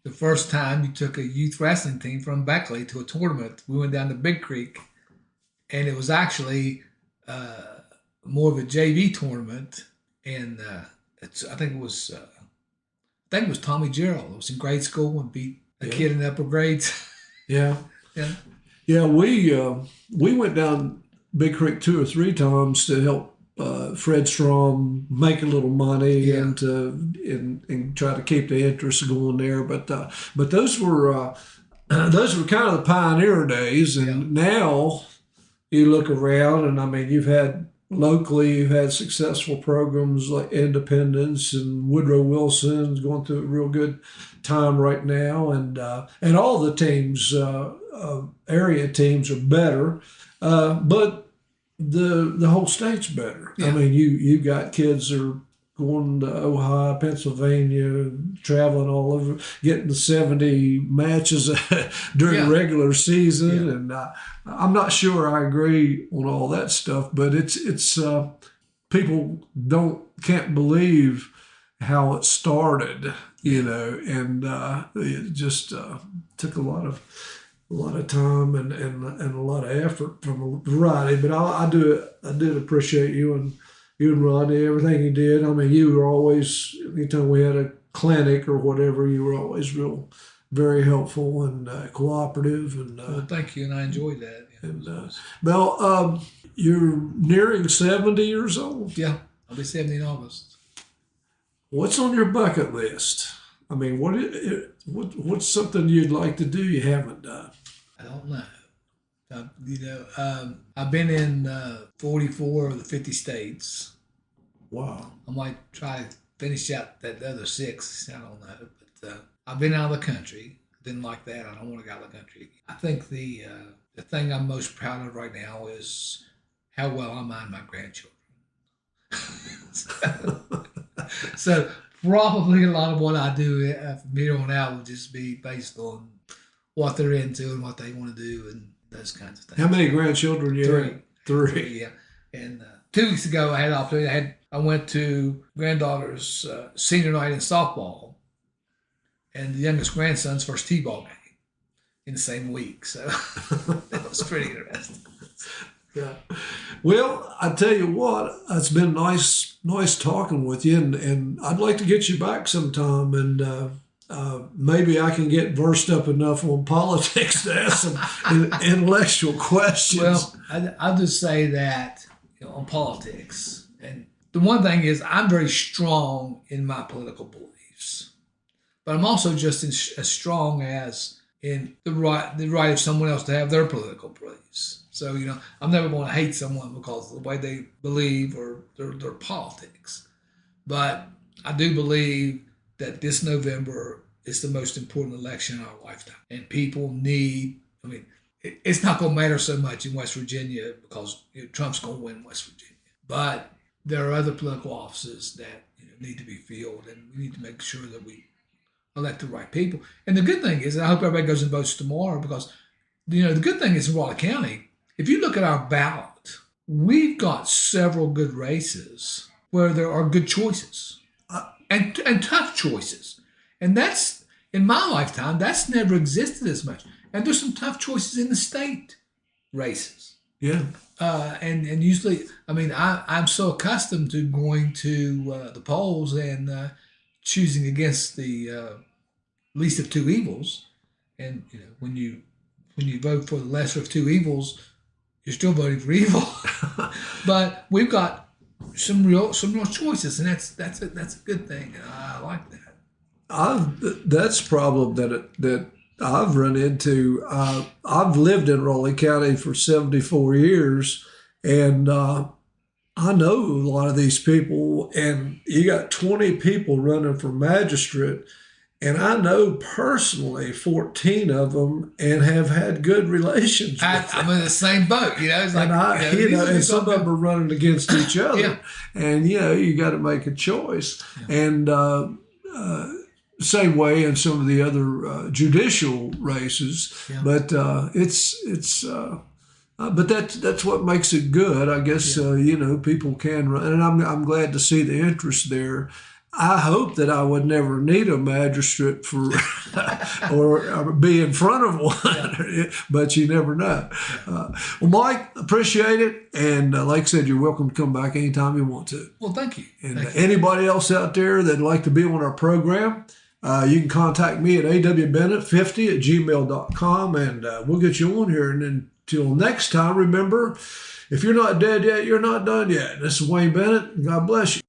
the first time you took a youth wrestling team from Beckley to a tournament. We went down to Big Creek, and it was actually more of a JV tournament. And I think it was Tommy Gerald. It was in grade school and beat a kid in the upper grades. Yeah. We went down Big Creek 2 or 3 times to help Fred Strom make a little money and try to keep the interest going there. But those were kind of the pioneer days, and now you look around, and I mean, locally who've had successful programs like Independence, and Woodrow Wilson's going through a real good time right now, and all the teams, area teams are better, but the whole state's better. Yeah. I mean, you got kids that are going to Ohio, Pennsylvania, traveling all over, getting the 70 matches during the regular season. And I'm not sure I agree on all that stuff, but it's people can't believe how it started, and it just took a lot of time and a lot of effort from a variety. But I did appreciate you and Rodney, everything you did. I mean, you were always, anytime we had a clinic or whatever, you were always very helpful and cooperative. And well, thank you, and I enjoyed that. Well, you're nearing 70 years old. Yeah, I'll be 70 in August. What's on your bucket list? I mean, what's something you'd like to do you haven't done? I don't know. I've been in 44 of the 50 states. Wow. I might try to finish out that other 6. I don't know. But I've been out of the country. Didn't like that. I don't want to get out of the country. I think the thing I'm most proud of right now is how well I mind my grandchildren. So probably a lot of what I do from here on out will just be based on what they're into and what they want to do and those kinds of things. How many grandchildren you have? 3. 3. Yeah. And 2 weeks ago, I had the opportunity. I went to granddaughter's senior night in softball, and the youngest grandson's first t-ball game in the same week. So that was pretty interesting. Yeah. Well, I tell you what, it's been nice talking with you, and I'd like to get you back sometime, and maybe I can get versed up enough on politics to ask some intellectual questions. Well, I'll just say that on politics, and the one thing is I'm very strong in my political beliefs, but I'm also just as strong as in the right of someone else to have their political beliefs. So, I'm never going to hate someone because of the way they believe or their politics. But I do believe that this November is the most important election in our lifetime. And people need, it's not going to matter so much in West Virginia because Trump's going to win West Virginia. But there are other political offices that need to be filled, and we need to make sure that we elect the right people. And the good thing is, and I hope everybody goes and votes tomorrow, because the good thing is in Raleigh County, if you look at our ballot, we've got several good races where there are good choices and tough choices. And that's, in my lifetime, that's never existed as much. And there's some tough choices in the state races. Yeah. And usually, I'm so accustomed to going to the polls and choosing against the least of two evils. And when you vote for the lesser of two evils, you're still voting for evil. But we've got some real choices, and that's a good thing. I like that. That's a problem that I've run into. I've lived in Raleigh County for 74 years, and I know a lot of these people, and you got 20 people running for magistrate, and I know personally 14 of them and have had good relations with them. I'm in the same boat, It's like, and some of them are running against each other. Yeah. And, you got to make a choice. Yeah. And same way in some of the other judicial races. Yeah. But but that's what makes it good. I guess, people can run. And I'm glad to see the interest there. I hope that I would never need a magistrate for or be in front of one, but you never know. Well, Mike, appreciate it. And like I said, you're welcome to come back anytime you want to. Well, thank you. And anybody else out there that'd like to be on our program, you can contact me at awbennett50@gmail.com, and we'll get you on here. And until next time, remember, if you're not dead yet, you're not done yet. This is Wayne Bennett. God bless you.